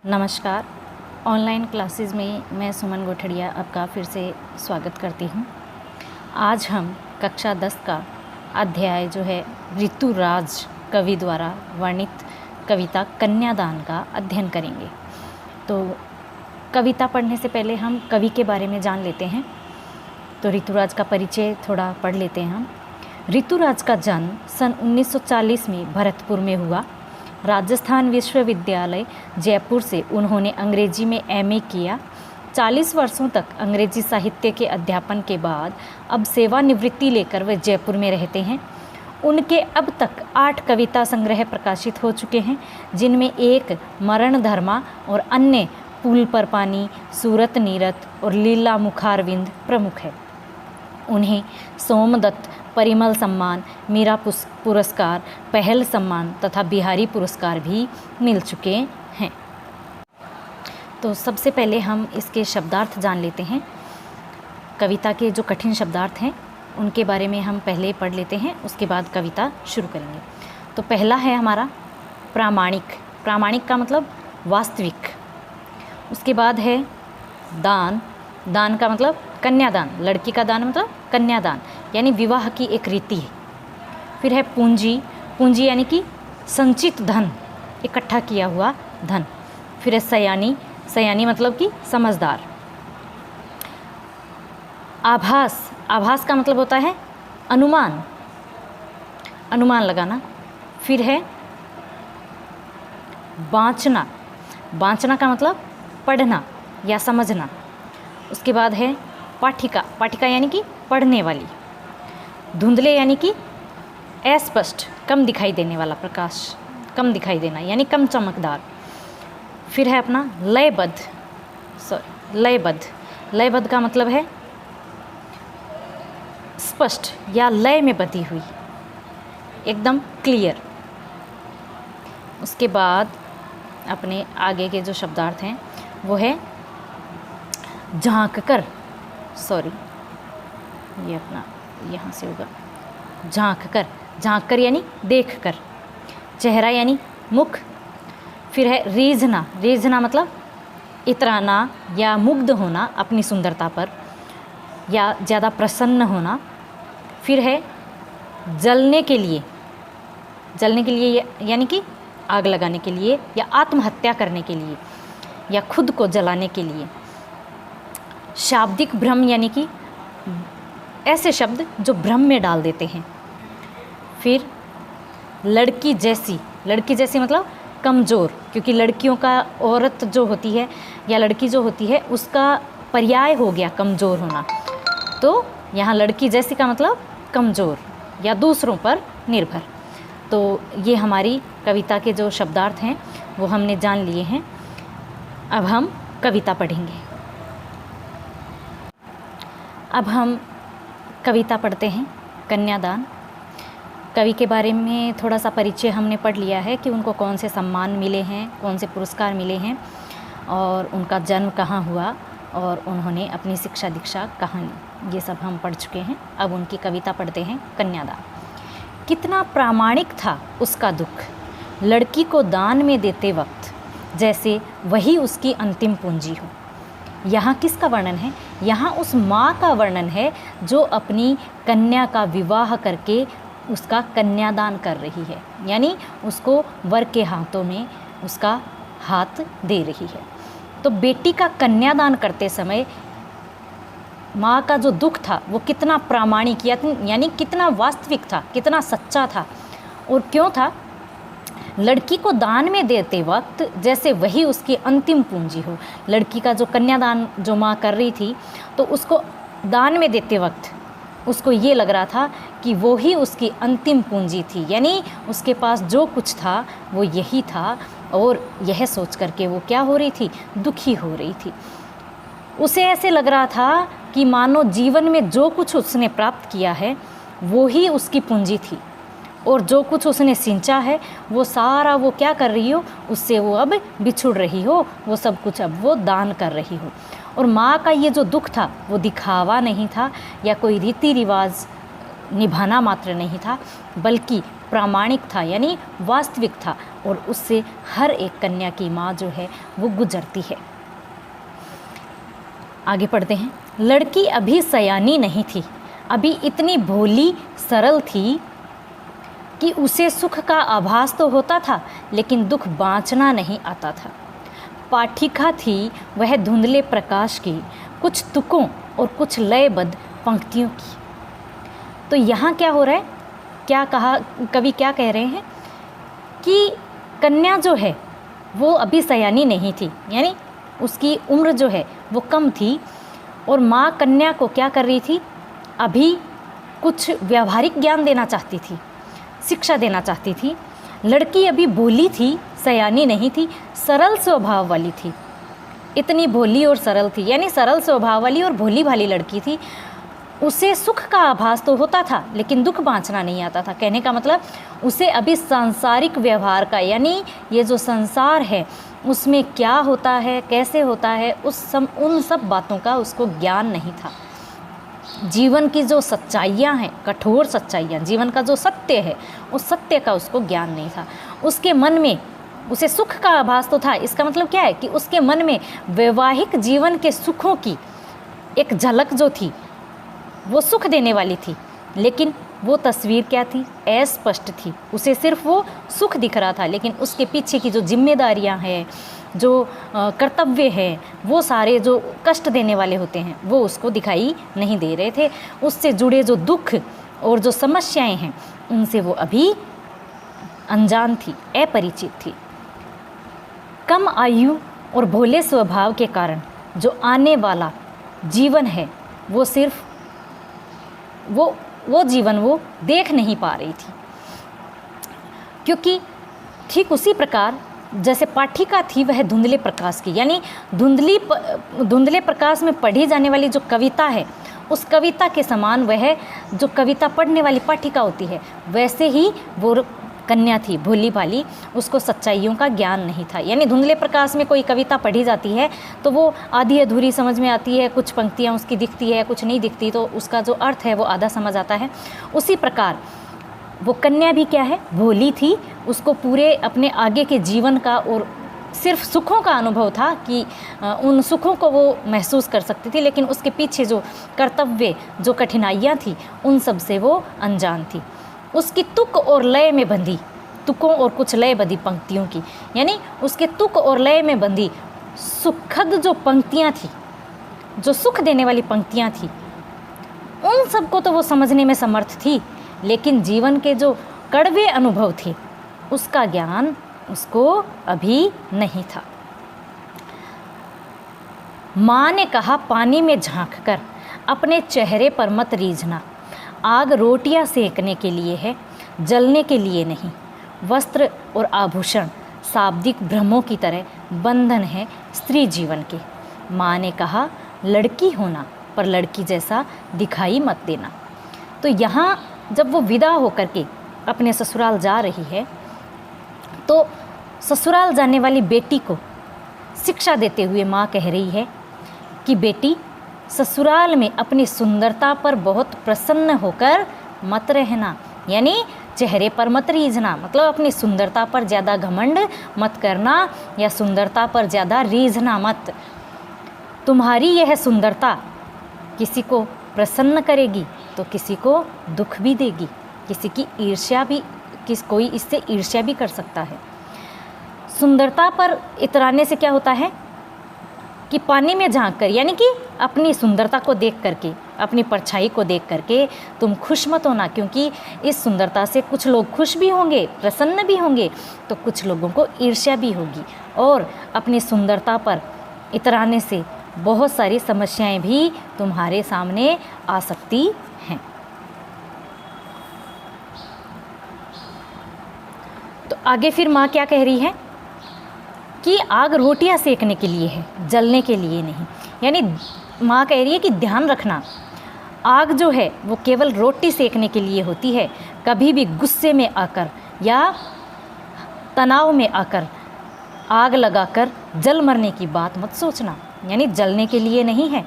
नमस्कार। Online classes में मैं सुमन गोठड़िया आपका फिर से स्वागत करती हूँ। आज हम कक्षा 10 का अध्याय जो है ऋतुराज कवि द्वारा वर्णित कविता कन्यादान का अध्ययन करेंगे। तो कविता पढ़ने से पहले हम कवि के बारे में जान लेते हैं। तो ऋतुराज का परिचय थोड़ा पढ़ लेते हैं हम। ऋतुराज का जन्म सन 1940 में भरतपुर में हुआ। राजस्थान विश्वविद्यालय जयपुर से उन्होंने अंग्रेजी में एमए किया। 40 वर्षों तक अंग्रेजी साहित्य के अध्यापन के बाद अब सेवानिवृत्ति लेकर वे जयपुर में रहते हैं। उनके अब तक 8 कविता संग्रह प्रकाशित हो चुके हैं, जिनमें एक मरण धर्मा और अन्य पुल पर पानी, सूरत नीरत और लीला मुखारविंद प्रमुख है। उन्हें सोमदत्त परिमल सम्मान, मीरा पुरस्कार, पहल सम्मान तथा बिहारी पुरस्कार भी मिल चुके हैं। तो सबसे पहले हम इसके शब्दार्थ जान लेते हैं। कविता के जो कठिन शब्दार्थ हैं उनके बारे में हम पहले पढ़ लेते हैं, उसके बाद कविता शुरू करेंगे। तो पहला है हमारा प्रामाणिक। प्रामाणिक का मतलब वास्तविक। उसके बाद है दान। दान का मतलब कन्यादान। लड़की का दान मतलब कन्यादान, यानी विवाह की एक रीति है। फिर है पूंजी। पूंजी यानी कि संचित धन, इकट्ठा किया हुआ धन। फिर है सयानी। सयानी मतलब कि समझदार। आभास। आभास का मतलब होता है अनुमान, अनुमान लगाना। फिर है बाँचना। बाँचना का मतलब पढ़ना या समझना। उसके बाद है पाठिका। पाठिका यानी कि पढ़ने वाली। धुंधले यानी कि अस्पष्ट, कम दिखाई देने वाला, प्रकाश कम दिखाई देना यानी कम चमकदार। फिर है अपना लयबद्ध। लयबद्ध। लयबद्ध का मतलब है स्पष्ट या लय में बधी हुई, एकदम क्लियर। उसके बाद अपने आगे के जो शब्दार्थ हैं वो है झांक कर। ये अपना यहाँ से होगा झांक कर। झांक कर यानी देख कर। चेहरा यानी मुख। फिर है रीझना। रीझना मतलब इतराना या मुग्ध होना अपनी सुंदरता पर, या ज़्यादा प्रसन्न होना। फिर है जलने के लिए। जलने के लिए यानी कि आग लगाने के लिए या आत्महत्या करने के लिए या खुद को जलाने के लिए। शाब्दिक भ्रम यानी कि ऐसे शब्द जो भ्रम में डाल देते हैं। फिर लड़की जैसी। लड़की जैसी मतलब कमज़ोर, क्योंकि लड़कियों का, औरत जो होती है या लड़की जो होती है उसका पर्याय हो गया कमज़ोर होना। तो यहाँ लड़की जैसी का मतलब कमज़ोर या दूसरों पर निर्भर। तो ये हमारी कविता के जो शब्दार्थ हैं वो हमने जान लिए हैं। अब हम कविता पढ़ेंगे। अब हम कविता पढ़ते हैं कन्यादान। कवि के बारे में थोड़ा सा परिचय हमने पढ़ लिया है कि उनको कौन से सम्मान मिले हैं, कौन से पुरस्कार मिले हैं, और उनका जन्म कहाँ हुआ, और उन्होंने अपनी शिक्षा दीक्षा कहाँ ली, ये सब हम पढ़ चुके हैं। अब उनकी कविता पढ़ते हैं कन्यादान। कितना प्रामाणिक था उसका दुख, लड़की को दान में देते वक्त, जैसे वही उसकी अंतिम पूंजी हो। यहाँ किसका वर्णन है? यहाँ उस माँ का वर्णन है जो अपनी कन्या का विवाह करके उसका कन्यादान कर रही है, यानी उसको वर के हाथों में उसका हाथ दे रही है। तो बेटी का कन्यादान करते समय माँ का जो दुख था वो कितना प्रामाणिक यानी कितना वास्तविक था, कितना सच्चा था। और क्यों था? लड़की को दान में देते वक्त जैसे वही उसकी अंतिम पूंजी हो। लड़की का जो कन्यादान जो माँ कर रही थी, तो उसको दान में देते वक्त उसको ये लग रहा था कि वो ही उसकी अंतिम पूंजी थी, यानी उसके पास जो कुछ था वो यही था। और यह सोच करके वो क्या हो रही थी? दुखी हो रही थी। उसे ऐसे लग रहा था कि मानो जीवन में जो कुछ उसने प्राप्त किया है वो ही उसकी पूंजी थी, और जो कुछ उसने सिंचा है वो सारा वो क्या कर रही हो, उससे वो अब बिछुड़ रही हो, वो सब कुछ अब वो दान कर रही हो। और माँ का ये जो दुख था वो दिखावा नहीं था या कोई रीति रिवाज निभाना मात्र नहीं था बल्कि प्रामाणिक था, यानी वास्तविक था, और उससे हर एक कन्या की माँ जो है वो गुजरती है। आगे पढ़ते हैं। लड़की अभी सयानी नहीं थी, अभी इतनी भोली सरल थी कि उसे सुख का आभास तो होता था लेकिन दुख बाँचना नहीं आता था। पाठिका थी वह धुंधले प्रकाश की, कुछ तुकों और कुछ लयबद्ध पंक्तियों की। तो यहाँ क्या हो रहा है, क्या कहा, कवि क्या कह रहे हैं कि कन्या जो है वो अभी सयानी नहीं थी, यानी उसकी उम्र जो है वो कम थी, और माँ कन्या को क्या कर रही थी, अभी कुछ व्यावहारिक ज्ञान देना चाहती थी, शिक्षा देना चाहती थी। लड़की अभी भोली थी, सयानी नहीं थी, सरल स्वभाव वाली थी। इतनी भोली और सरल थी, यानी सरल स्वभाव वाली और भोली भाली लड़की थी। उसे सुख का आभास तो होता था लेकिन दुख बाँचना नहीं आता था। कहने का मतलब उसे अभी सांसारिक व्यवहार का, यानी ये जो संसार है उसमें क्या होता है, कैसे होता है, उन सब बातों का उसको ज्ञान नहीं था। जीवन की जो सच्चाइयाँ हैं, कठोर सच्चाइयाँ, जीवन का जो सत्य है उस सत्य का उसको ज्ञान नहीं था। उसके मन में उसे सुख का आभास तो था। इसका मतलब क्या है कि उसके मन में वैवाहिक जीवन के सुखों की एक झलक जो थी वो सुख देने वाली थी, लेकिन वो तस्वीर क्या थी, अस्पष्ट थी। उसे सिर्फ वो सुख दिख रहा था, लेकिन उसके पीछे की जो जिम्मेदारियां हैं, जो कर्तव्य हैं, वो सारे जो कष्ट देने वाले होते हैं वो उसको दिखाई नहीं दे रहे थे। उससे जुड़े जो दुख और जो समस्याएं हैं उनसे वो अभी अनजान थी, अपरिचित थी। कम आयु और भोले स्वभाव के कारण जो आने वाला जीवन है वो सिर्फ वो जीवन वो देख नहीं पा रही थी, क्योंकि ठीक उसी प्रकार जैसे पाठिका थी वह धुंधले प्रकाश की, यानी धुंधले प्रकाश में पढ़ी जाने वाली जो कविता है उस कविता के समान वह जो कविता पढ़ने वाली पाठिका होती है वैसे ही वो कन्या थी, भोली भाली, उसको सच्चाइयों का ज्ञान नहीं था। यानी धुंधले प्रकाश में कोई कविता पढ़ी जाती है तो वो आधी अधूरी समझ में आती है, कुछ पंक्तियाँ उसकी दिखती है, कुछ नहीं दिखती, तो उसका जो अर्थ है वो आधा समझ आता है। उसी प्रकार वो कन्या भी क्या है, भोली थी। उसको पूरे अपने आगे के जीवन का और सिर्फ सुखों का अनुभव था कि उन सुखों को वो महसूस कर सकती थी, लेकिन उसके पीछे जो कर्तव्य, जो कठिनाइयाँ थी उन सब से वो अनजान थी। उसकी तुक और लय में बंधी, तुकों और कुछ लय बंधी पंक्तियों की, यानी उसके तुक और लय में बंधी सुखद जो पंक्तियाँ थी, जो सुख देने वाली पंक्तियाँ थी, उन सबको तो वो समझने में समर्थ थी, लेकिन जीवन के जो कड़वे अनुभव थे उसका ज्ञान उसको अभी नहीं था। माँ ने कहा, पानी में झांक कर अपने चेहरे पर मत रीझना, आग रोटियां सेकने के लिए है, जलने के लिए नहीं। वस्त्र और आभूषण शाब्दिक भ्रमों की तरह बंधन है स्त्री जीवन के। माँ ने कहा, लड़की होना पर लड़की जैसा दिखाई मत देना। तो यहाँ जब वो विदा होकर के अपने ससुराल जा रही है तो ससुराल जाने वाली बेटी को शिक्षा देते हुए माँ कह रही है कि बेटी, ससुराल में अपनी सुंदरता पर बहुत प्रसन्न होकर मत रहना, यानी चेहरे पर मत रीझना, मतलब अपनी सुंदरता पर ज़्यादा घमंड मत करना या सुंदरता पर ज़्यादा रीझना मत। तुम्हारी यह सुंदरता किसी को प्रसन्न करेगी तो किसी को दुख भी देगी, किसी की ईर्ष्या भी, कोई इससे ईर्ष्या भी कर सकता है। सुंदरता पर इतराने से क्या होता है कि पानी में झांक कर, यानी कि अपनी सुंदरता को देख करके, अपनी परछाई को देख करके तुम खुश मत होना, क्योंकि इस सुंदरता से कुछ लोग खुश भी होंगे, प्रसन्न भी होंगे, तो कुछ लोगों को ईर्ष्या भी होगी, और अपनी सुंदरता पर इतराने से बहुत सारी समस्याएं भी तुम्हारे सामने आ सकती हैं। तो आगे फिर माँ क्या कह रही है कि आग रोटियां सेकने के लिए है, जलने के लिए नहीं। यानी माँ कह रही है कि ध्यान रखना, आग जो है वो केवल रोटी सेकने के लिए होती है। कभी भी गुस्से में आकर या तनाव में आकर आग लगाकर जल मरने की बात मत सोचना, यानी जलने के लिए नहीं है।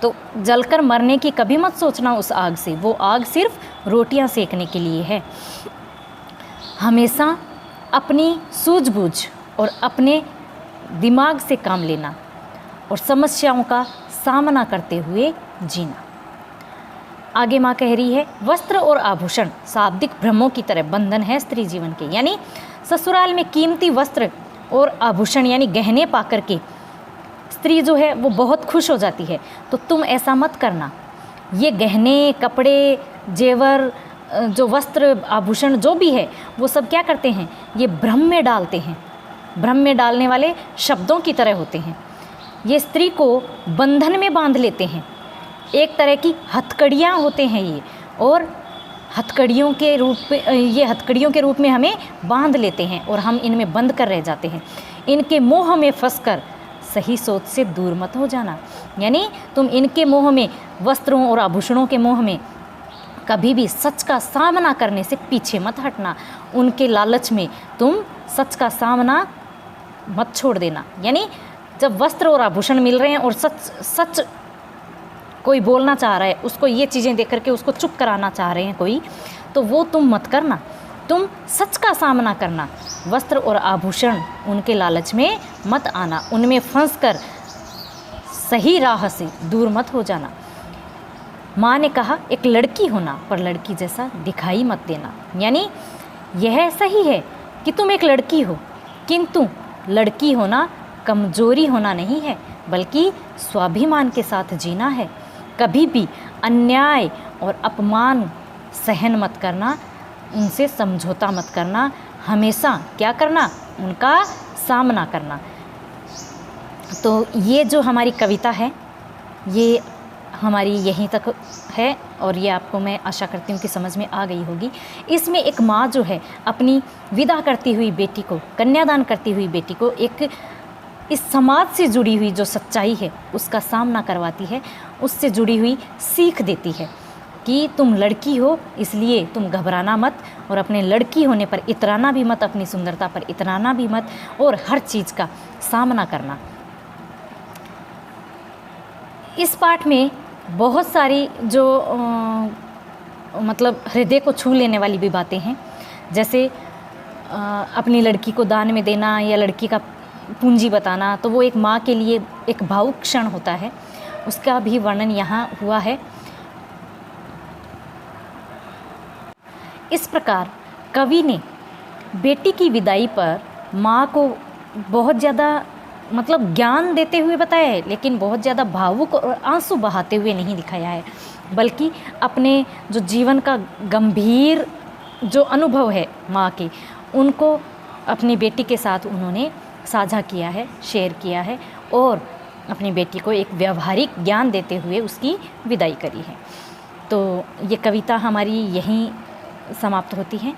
तो जलकर मरने की कभी मत सोचना उस आग से, वो आग सिर्फ रोटियां सेकने के लिए है। हमेशा अपनी सूझबूझ और अपने दिमाग से काम लेना और समस्याओं का सामना करते हुए जीना। आगे माँ कह रही है, वस्त्र और आभूषण शाब्दिक भ्रमों की तरह बंधन है स्त्री जीवन के। यानी ससुराल में कीमती वस्त्र और आभूषण यानी गहने पाकर के स्त्री जो है वो बहुत खुश हो जाती है, तो तुम ऐसा मत करना। ये गहने, कपड़े, जेवर, जो वस्त्र, आभूषण जो भी है वो सब क्या करते हैं, ये भ्रम में डालते हैं, भ्रम में डालने वाले शब्दों की तरह होते हैं। ये स्त्री को बंधन में बांध लेते हैं, एक तरह की हथकड़ियाँ होते हैं ये, और हथकड़ियों के रूप में हमें बांध लेते हैं और हम इनमें बंद कर रह जाते हैं। इनके मोह में फंसकर सही सोच से दूर मत हो जाना। यानी तुम इनके मोह में, वस्त्रों और आभूषणों के मोह में कभी भी सच का सामना करने से पीछे मत हटना। उनके लालच में तुम सच का सामना मत छोड़ देना। यानी जब वस्त्र और आभूषण मिल रहे हैं और सच कोई बोलना चाह रहा है, उसको ये चीज़ें देख करके उसको चुप कराना चाह रहे हैं कोई, तो वो तुम मत करना। तुम सच का सामना करना। वस्त्र और आभूषण उनके लालच में मत आना, उनमें फंसकर सही राह से दूर मत हो जाना। माँ ने कहा, एक लड़की होना पर लड़की जैसा दिखाई मत देना। यानी यह सही है कि तुम एक लड़की हो, किंतु लड़की होना कमजोरी होना नहीं है, बल्कि स्वाभिमान के साथ जीना है। कभी भी अन्याय और अपमान सहन मत करना, उनसे समझौता मत करना, हमेशा क्या करना, उनका सामना करना। तो ये जो हमारी कविता है ये हमारी यहीं तक है और ये आपको मैं आशा करती हूँ कि समझ में आ गई होगी। इसमें एक माँ जो है अपनी विदा करती हुई बेटी को, कन्यादान करती हुई बेटी को एक इस समाज से जुड़ी हुई जो सच्चाई है उसका सामना करवाती है, उससे जुड़ी हुई सीख देती है कि तुम लड़की हो इसलिए तुम घबराना मत और अपने लड़की होने पर इतराना भी मत, अपनी सुंदरता पर इतराना भी मत और हर चीज़ का सामना करना। इस पाठ में बहुत सारी जो मतलब हृदय को छू लेने वाली भी बातें हैं, जैसे अपनी लड़की को दान में देना या लड़की का पूंजी बताना, तो वो एक माँ के लिए एक भावुक क्षण होता है, उसका भी वर्णन यहाँ हुआ है। इस प्रकार कवि ने बेटी की विदाई पर माँ को बहुत ज़्यादा मतलब ज्ञान देते हुए बताया है, लेकिन बहुत ज़्यादा भावुक और आंसू बहाते हुए नहीं दिखाया है, बल्कि अपने जो जीवन का गंभीर जो अनुभव है माँ के, उनको अपनी बेटी के साथ उन्होंने साझा किया है, शेयर किया है और अपनी बेटी को एक व्यावहारिक ज्ञान देते हुए उसकी विदाई करी है। तो ये कविता हमारी यहीं समाप्त होती है।